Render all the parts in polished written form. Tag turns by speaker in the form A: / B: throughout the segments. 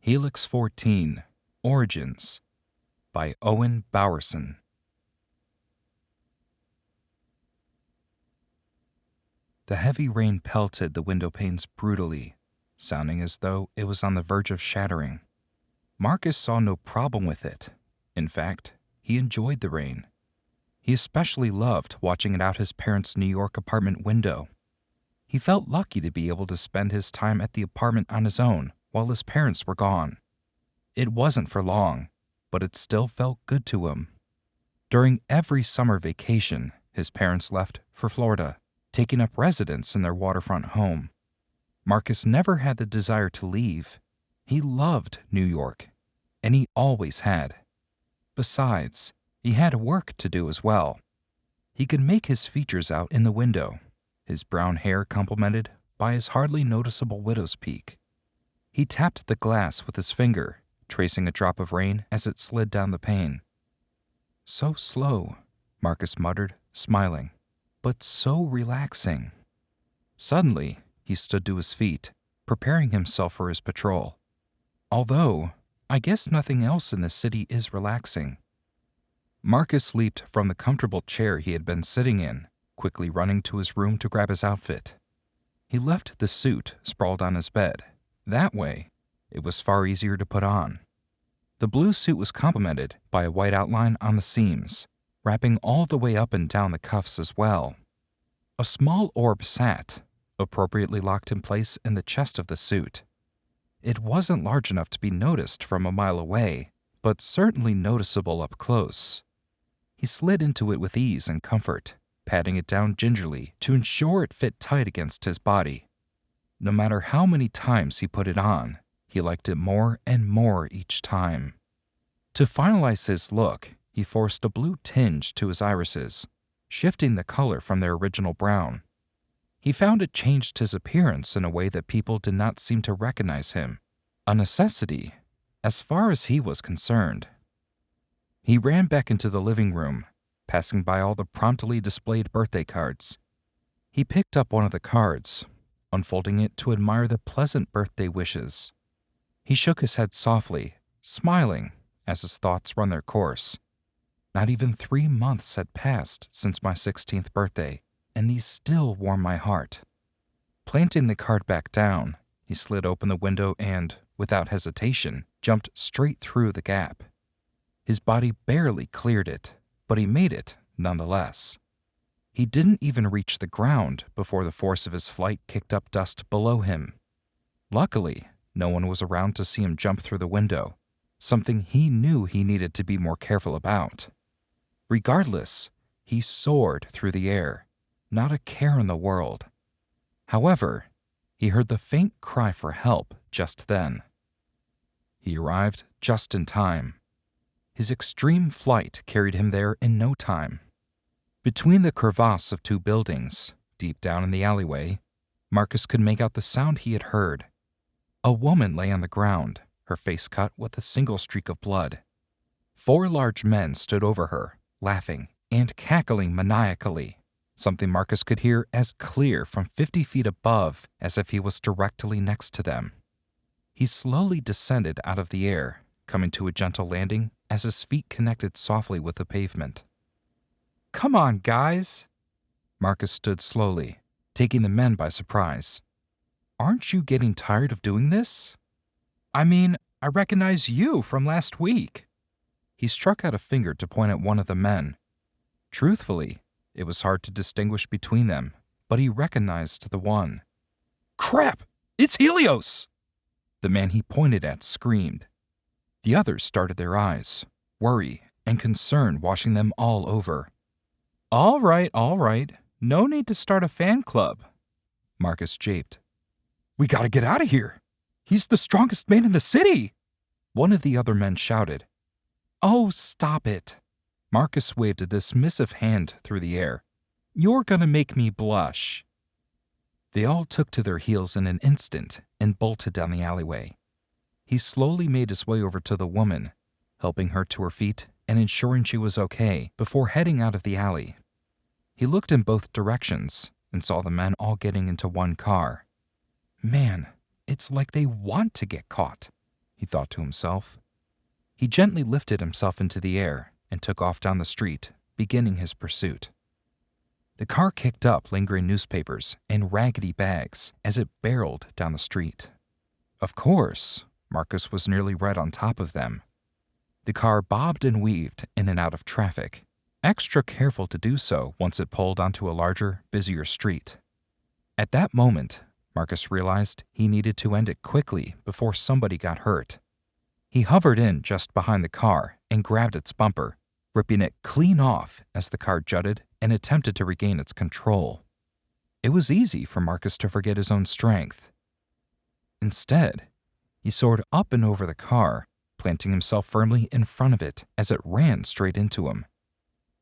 A: Helix-14 Origins by Owen Bowerson. The heavy rain pelted the window panes brutally, sounding as though it was on the verge of shattering. Marcus saw no problem with it. In fact, he enjoyed the rain. He especially loved watching it out his parents' New York apartment window. He felt lucky to be able to spend his time at the apartment on his own while his parents were gone. It wasn't for long, but it still felt good to him. During every summer vacation, his parents left for Florida, taking up residence in their waterfront home. Marcus never had the desire to leave. He loved New York, and he always had. Besides, he had work to do as well. He could make his features out in the window, his brown hair complemented by his hardly noticeable widow's peak. He tapped the glass with his finger, tracing a drop of rain as it slid down the pane. "So slow," Marcus muttered, smiling, "but so relaxing." Suddenly, he stood to his feet, preparing himself for his patrol. Although, I guess nothing else in the city is relaxing. Marcus leaped from the comfortable chair he had been sitting in, quickly running to his room to grab his outfit. He left the suit sprawled on his bed. That way, it was far easier to put on. The blue suit was complemented by a white outline on the seams, wrapping all the way up and down the cuffs as well. A small orb sat, appropriately locked in place in the chest of the suit. It wasn't large enough to be noticed from a mile away, but certainly noticeable up close. He slid into it with ease and comfort, patting it down gingerly to ensure it fit tight against his body. No matter how many times he put it on, he liked it more and more each time. To finalize his look, he forced a blue tinge to his irises, shifting the color from their original brown. He found it changed his appearance in a way that people did not seem to recognize him, a necessity, as far as he was concerned. He ran back into the living room, passing by all the promptly displayed birthday cards. He picked up one of the cards, unfolding it to admire the pleasant birthday wishes. He shook his head softly, smiling as his thoughts run their course. Not even 3 months had passed since my 16th birthday, and these still warm my heart. Planting the card back down, he slid open the window and, without hesitation, jumped straight through the gap. His body barely cleared it, but he made it nonetheless. He didn't even reach the ground before the force of his flight kicked up dust below him. Luckily, no one was around to see him jump through the window, something he knew he needed to be more careful about. Regardless, he soared through the air, not a care in the world. However, he heard the faint cry for help just then. He arrived just in time. His extreme flight carried him there in no time. Between the crevasse of 2 buildings, deep down in the alleyway, Marcus could make out the sound he had heard. A woman lay on the ground, her face cut with a single streak of blood. 4 large men stood over her, laughing and cackling maniacally, something Marcus could hear as clear from 50 feet above as if he was directly next to them. He slowly descended out of the air, coming to a gentle landing as his feet connected softly with the pavement. "Come on, guys!" Marcus stood slowly, taking the men by surprise. "Aren't you getting tired of doing this? I mean, I recognize you from last week." He struck out a finger to point at one of the men. Truthfully, it was hard to distinguish between them, but he recognized the one. "Crap! It's Helios!" The man he pointed at screamed. The others started their eyes, worry and concern washing them all over. All right. No need to start a fan club," Marcus japed. "We gotta get out of here! He's the strongest man in the city!" one of the other men shouted. "Oh, stop it!" Marcus waved a dismissive hand through the air. "You're gonna make me blush." They all took to their heels in an instant and bolted down the alleyway. He slowly made his way over to the woman, helping her to her feet and ensuring she was okay before heading out of the alley. He looked in both directions and saw the men all getting into one car. Man, it's like they want to get caught. he thought to himself. He gently lifted himself into the air and took off down the street, beginning his pursuit. The car kicked up lingering newspapers and raggedy bags as it barreled down the street. Of course, Marcus was nearly right on top of them. The car bobbed and weaved in and out of traffic, extra careful to do so once it pulled onto a larger, busier street. At that moment, Marcus realized he needed to end it quickly before somebody got hurt. He hovered in just behind the car and grabbed its bumper, ripping it clean off as the car jutted and attempted to regain its control. It was easy for Marcus to forget his own strength. Instead, he soared up and over the car, planting himself firmly in front of it as it ran straight into him.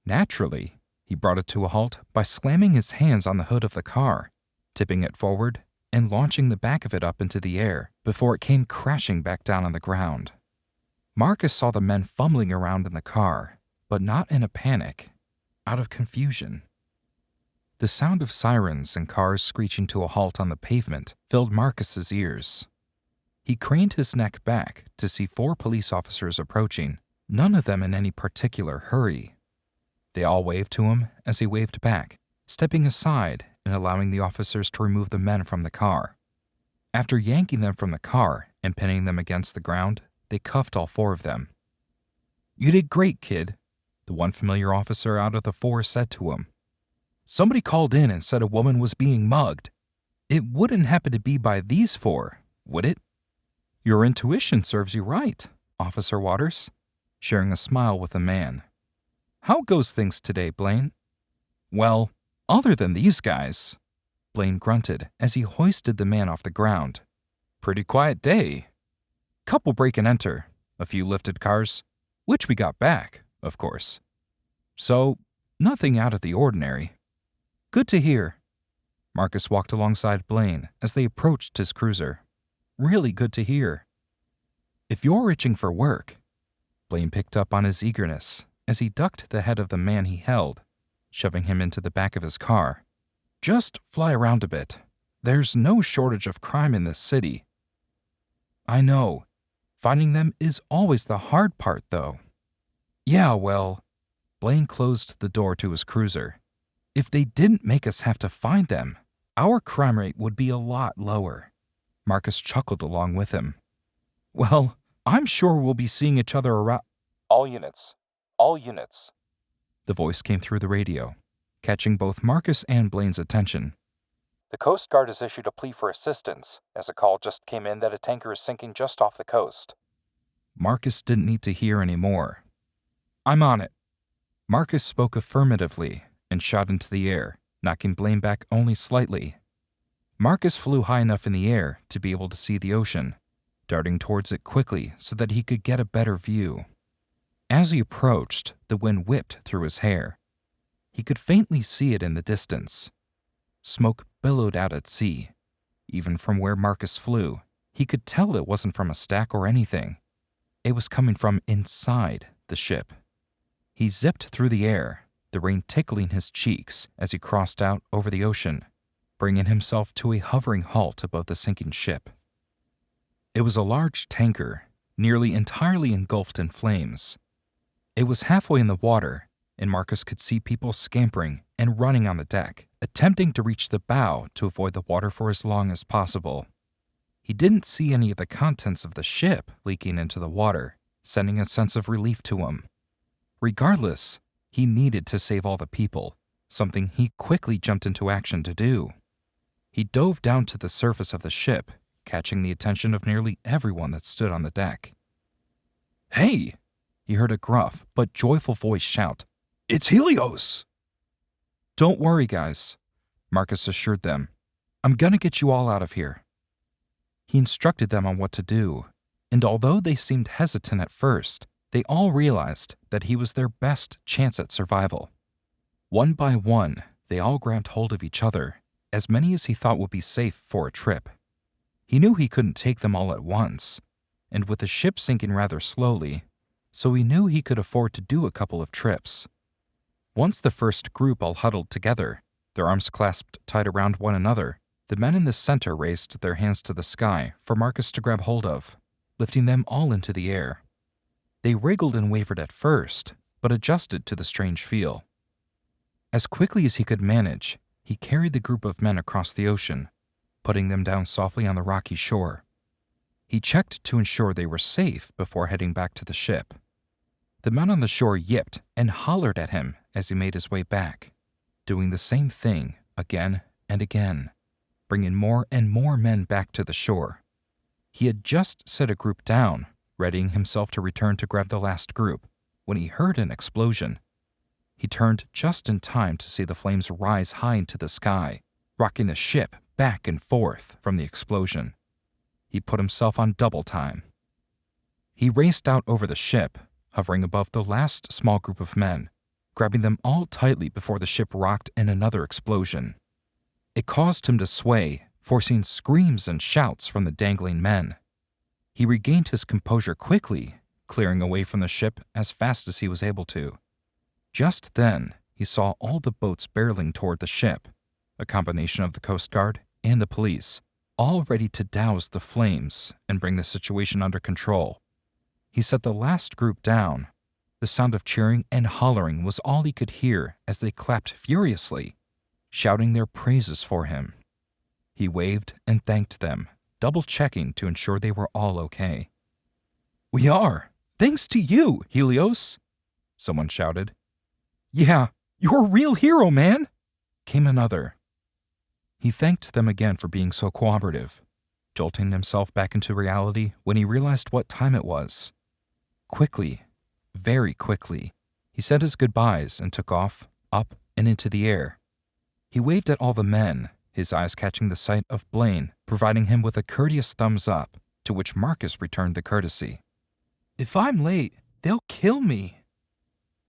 A: Naturally, he brought it to a halt by slamming his hands on the hood of the car, tipping it forward and launching the back of it up into the air before it came crashing back down on the ground. Marcus saw the men fumbling around in the car, but not in a panic, out of confusion. The sound of sirens and cars screeching to a halt on the pavement filled Marcus's ears. He craned his neck back to see 4 police officers approaching, none of them in any particular hurry. They all waved to him as he waved back, stepping aside and allowing the officers to remove the men from the car. After yanking them from the car and pinning them against the ground, they cuffed all 4 of them. "You did great, kid," the one familiar officer out of the 4 said to him. "Somebody called in and said a woman was being mugged. It wouldn't happen to be by these 4, would it?" "Your intuition serves you right, Officer Waters," sharing a smile with the man. "How goes things today, Blaine?" "Well, other than these guys," Blaine grunted as he hoisted the man off the ground. "Pretty quiet day. Couple break and enter, a few lifted cars, which we got back, of course. So, nothing out of the ordinary." "Good to hear." Marcus walked alongside Blaine as they approached his cruiser. "Really good to hear." "If you're itching for work," Blaine picked up on his eagerness as he ducked the head of the man he held, shoving him into the back of his car. "Just fly around a bit. There's no shortage of crime in this city." "I know. Finding them is always the hard part, though." "Yeah, well," Blaine closed the door to his cruiser. "If they didn't make us have to find them, our crime rate would be a lot lower." Marcus chuckled along with him. "Well, I'm sure we'll be seeing each other around." All units. The voice came through the radio, catching both Marcus and Blaine's attention. "The Coast Guard has issued a plea for assistance, as a call just came in that a tanker is sinking just off the coast." Marcus didn't need to hear any more. "I'm on it." Marcus spoke affirmatively and shot into the air, knocking Blaine back only slightly. Marcus flew high enough in the air to be able to see the ocean, darting towards it quickly so that he could get a better view. As he approached, the wind whipped through his hair. He could faintly see it in the distance. Smoke billowed out at sea. Even from where Marcus flew, he could tell it wasn't from a stack or anything. It was coming from inside the ship. He zipped through the air, the rain tickling his cheeks as he crossed out over the ocean, bringing himself to a hovering halt above the sinking ship. It was a large tanker, nearly entirely engulfed in flames. It was halfway in the water, and Marcus could see people scampering and running on the deck, attempting to reach the bow to avoid the water for as long as possible. He didn't see any of the contents of the ship leaking into the water, sending a sense of relief to him. Regardless, he needed to save all the people, something he quickly jumped into action to do. He dove down to the surface of the ship, catching the attention of nearly everyone that stood on the deck. "Hey!" he heard a gruff but joyful voice shout. "It's Helios!" "Don't worry, guys," Marcus assured them. "I'm gonna get you all out of here." He instructed them on what to do, and although they seemed hesitant at first, they all realized that he was their best chance at survival. One by one, they all grabbed hold of each other, as many as he thought would be safe for a trip. He knew he couldn't take them all at once, and with the ship sinking rather slowly, so he knew he could afford to do a couple of trips. Once the first group all huddled together, their arms clasped tight around one another, the men in the center raised their hands to the sky for Marcus to grab hold of. lifting them all into the air. They wriggled and wavered at first, but adjusted to the strange feel. As quickly as he could manage, he carried the group of men across the ocean, putting them down softly on the rocky shore. He checked to ensure they were safe before heading back to the ship. The men on the shore yipped and hollered at him as he made his way back, doing the same thing again and again, bringing more and more men back to the shore. He had just set a group down, readying himself to return to grab the last group, when he heard an explosion. He turned just in time to see the flames rise high into the sky, rocking the ship back and forth from the explosion. He put himself on double time. He raced out over the ship, hovering above the last small group of men, grabbing them all tightly before the ship rocked in another explosion. It caused him to sway, forcing screams and shouts from the dangling men. He regained his composure quickly, clearing away from the ship as fast as he was able to. Just then, he saw all the boats barreling toward the ship, a combination of the Coast Guard and the police, all ready to douse the flames and bring the situation under control. He set the last group down. The sound of cheering and hollering was all he could hear as they clapped furiously, shouting their praises for him. He waved and thanked them, double-checking to ensure they were all okay. "We are! Thanks to you, Helios!" someone shouted. "Yeah, you're a real hero, man!" came another. He thanked them again for being so cooperative, jolting himself back into reality when he realized what time it was. Quickly, very quickly, he said his goodbyes and took off, up and into the air. He waved at all the men, his eyes catching the sight of Blaine providing him with a courteous thumbs up, to which Marcus returned the courtesy. "If I'm late, they'll kill me,"